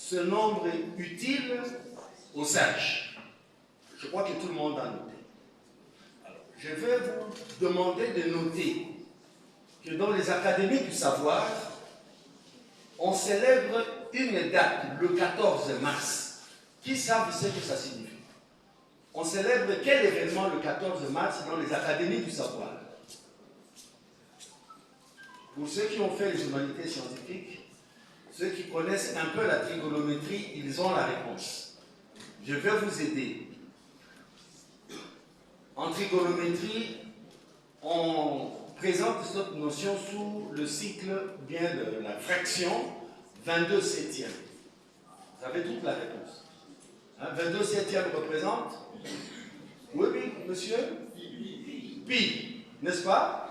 ce nombre utile aux sages. Je crois que tout le monde a noté. Alors, je vais vous demander de noter que dans les académies du savoir, on célèbre une date, le 14 mars. Qui savent ce que ça signifie? On célèbre quel événement le 14 mars dans les académies du savoir? Pour ceux qui ont fait les humanités scientifiques, ceux qui connaissent un peu la trigonométrie, ils ont la réponse. Je vais vous aider. En trigonométrie, on présente cette notion sous le cycle bien de la fraction 22 septièmes. Vous avez toute la réponse. 22 septièmes représente? Oui, monsieur? Pi, n'est-ce pas?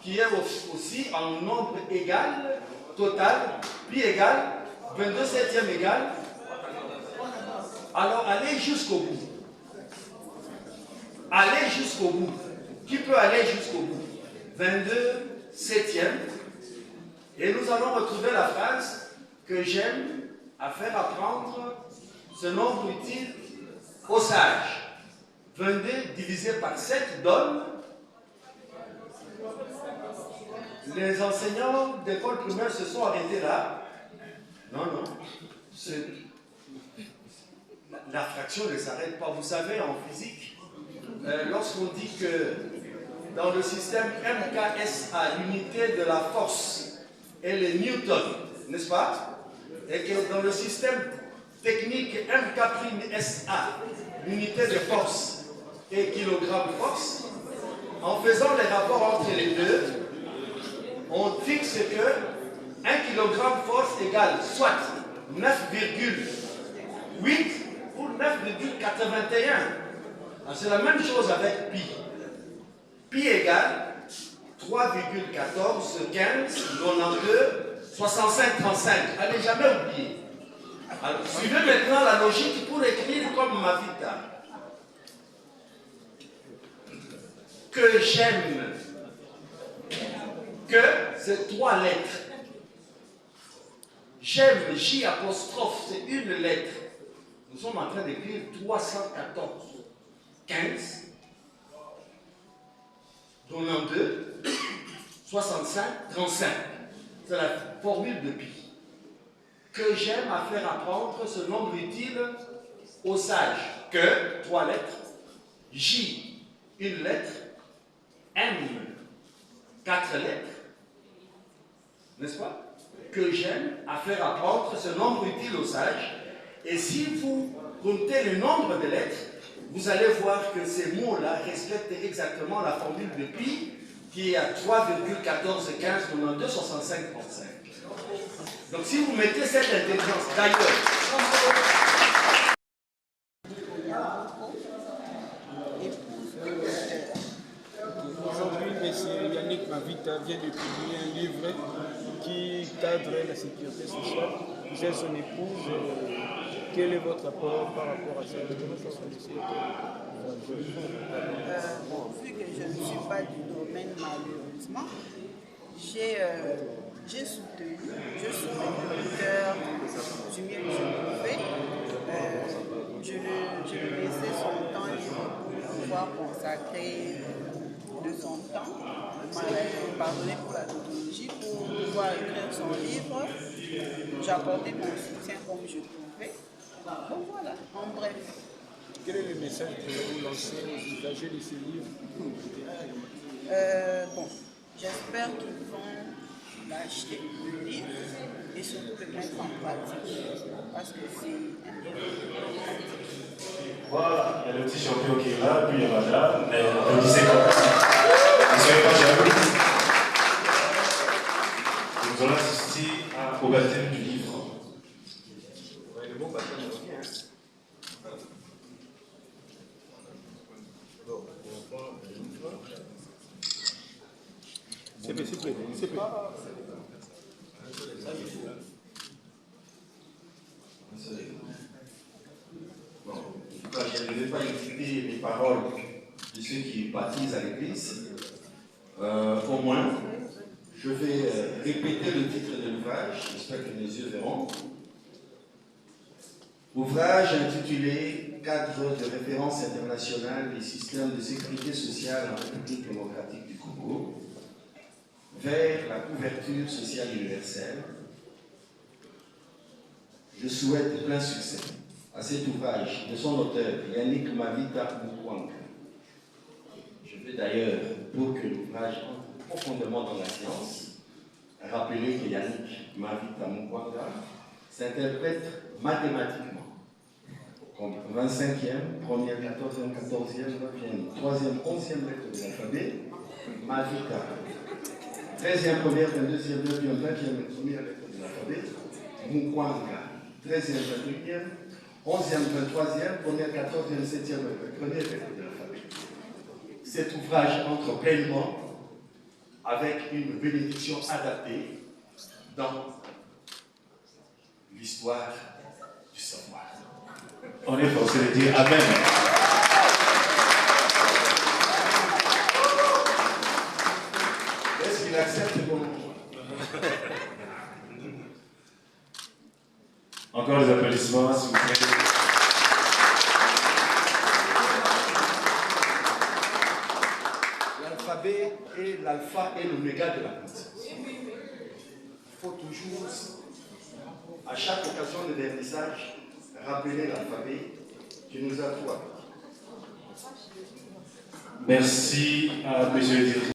Qui est aussi en nombre égal, total, pi égale 22 septièmes égale. Alors allez jusqu'au bout. Allez jusqu'au bout. Qui peut aller jusqu'au bout? 22 septièmes. Et nous allons retrouver la phrase que j'aime à faire apprendre ce nombre utile aux sages. 22 divisé par 7 donne. Les enseignants d'école primaire se sont arrêtés là. Non. La fraction ne s'arrête pas. Vous savez, en physique, lorsqu'on dit que dans le système MKSA, l'unité de la force est le Newton, n'est-ce pas? Et que dans le système technique MK'Sa, l'unité de force est kilogramme force, en faisant les rapports entre les deux, on fixe que 1 kg force égale soit 9,8 ou 9,81. C'est la même chose avec pi. Pi égale 3,14, 15, 92, 65, 35. Allez, jamais oublier. Alors, suivez maintenant la logique pour écrire comme Mavita. Que j'aime. Que, c'est 3 lettres. J'aime, J apostrophe, c'est une lettre. Nous sommes en train d'écrire 314. 15, 92, 65, 35. C'est la formule de pi. Que j'aime à faire apprendre ce nombre utile aux sages. Que, 3 lettres. J, une lettre. M, 4 lettres. N'est-ce pas? Que j'aime à faire apprendre ce nombre utile aux sages. Et si vous comptez le nombre de lettres, vous allez voir que ces mots-là respectent exactement la formule de pi qui est à 3,14, 15, 92, 65, 35. Donc si vous mettez cette intelligence, d'ailleurs, aujourd'hui, M. Yannick Mavita vient de publier un livre qui cadre la sécurité sociale. Vous êtes son épouse. Quel est votre apport par rapport à ça? Vu que je ne suis pas du domaine, malheureusement, j'ai soutenu, je soutiens le cœur du mieux que je pouvais. Je lui laissais son temps libre pour pouvoir consacrer de son temps. Il m'avait pardonné pour la tautologie, pour pouvoir écrire son livre. J'apportais mon soutien comme je pouvais. Bon voilà, en bref. Quel est le message que vous lancez aux usagers de ce livre? Bon, j'espère qu'ils vont l'acheter, le livre, et surtout le mettre en pratique, parce que c'est un livre. Voilà, il y a le petit champion qui est là, puis il y a madame, mais applaudissez quand même. Ne soyez pas jaloux. Nous allons assister au baptême du livre. Le mot baptême revient. C'est pas. Bon, je ne vais pas écouter les paroles de ceux qui baptisent à l'église. Au moins, je vais répéter le titre de l'ouvrage, j'espère que mes yeux verront. Ouvrage intitulé Cadre de référence internationale des systèmes de sécurité sociale en République démocratique du Congo vers la couverture sociale universelle. Je souhaite plein succès à cet ouvrage de son auteur, Yannick Mavita Mukwanga. Je veux d'ailleurs, pour que l'ouvrage entre profondément dans la science, rappeler que Yannick Mavita Mukwanga s'interprète mathématiquement comme 25e, première, 14e, 14e, 9e, 3e, 11e lettre de l'alphabet, Mavita. 13e, première, 22e, 9e, 20e, première lettre de l'alphabet, Mukwanga. 13e, 21e, 11e, 23e, première, 14e, 7e, première lettre de l'alphabet. Cet ouvrage entre pleinement avec une bénédiction adaptée dans l'histoire du savoir. On est forcé de dire Amen. Est-ce qu'il accepte mon... Encore des applaudissements, s'il vous plaît. L'alphabet est l'alpha et l'oméga de la conscience. Il faut toujours, à chaque occasion de vernissage, rappeler l'alphabet qui nous a tout appris. Merci à M. le directeur.